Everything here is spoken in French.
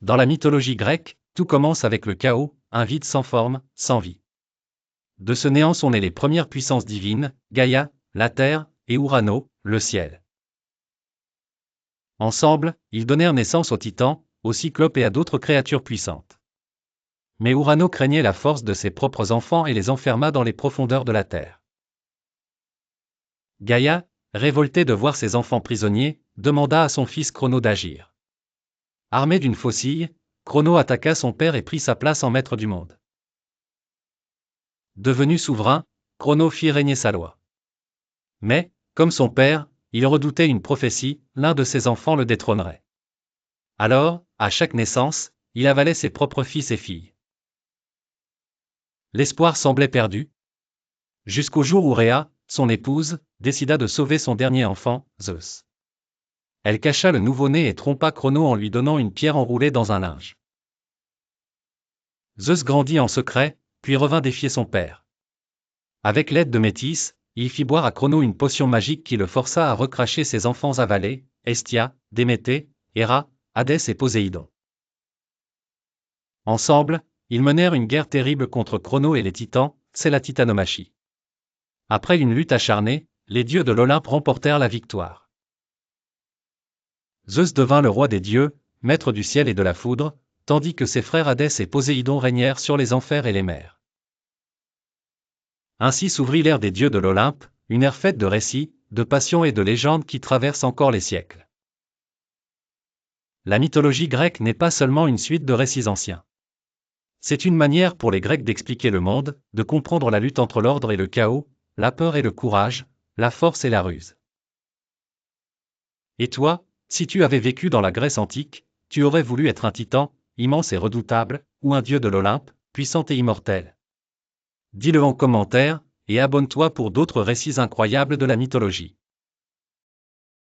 Dans la mythologie grecque, tout commence avec le chaos, un vide sans forme, sans vie. De ce néant sont nées les premières puissances divines, Gaïa, la terre, et Urano, le ciel. Ensemble, ils donnèrent naissance aux titans, aux cyclopes et à d'autres créatures puissantes. Mais Urano craignait la force de ses propres enfants et les enferma dans les profondeurs de la terre. Gaïa, révoltée de voir ses enfants prisonniers, demanda à son fils Crono d'agir. Armé d'une faucille, Crono attaqua son père et prit sa place en maître du monde. Devenu souverain, Crono fit régner sa loi. Mais, comme son père, il redoutait une prophétie, l'un de ses enfants le détrônerait. Alors, à chaque naissance, il avalait ses propres fils et filles. L'espoir semblait perdu. Jusqu'au jour où Rhea, son épouse, décida de sauver son dernier enfant, Zeus. Elle cacha le nouveau-né et trompa Crono en lui donnant une pierre enroulée dans un linge. Zeus grandit en secret, puis revint défier son père. Avec l'aide de Métis, il fit boire à Crono une potion magique qui le força à recracher ses enfants avalés, Hestia, Déméter, Héra, Hadès et Poséidon. Ensemble, ils menèrent une guerre terrible contre Crono et les titans, c'est la titanomachie. Après une lutte acharnée, les dieux de l'Olympe remportèrent la victoire. Zeus devint le roi des dieux, maître du ciel et de la foudre, tandis que ses frères Hadès et Poséidon régnèrent sur les enfers et les mers. Ainsi s'ouvrit l'ère des dieux de l'Olympe, une ère faite de récits, de passions et de légendes qui traversent encore les siècles. La mythologie grecque n'est pas seulement une suite de récits anciens. C'est une manière pour les Grecs d'expliquer le monde, de comprendre la lutte entre l'ordre et le chaos, la peur et le courage, la force et la ruse. Et toi, si tu avais vécu dans la Grèce antique, tu aurais voulu être un titan, immense et redoutable, ou un dieu de l'Olympe, puissant et immortel. Dis-le en commentaire, et abonne-toi pour d'autres récits incroyables de la mythologie.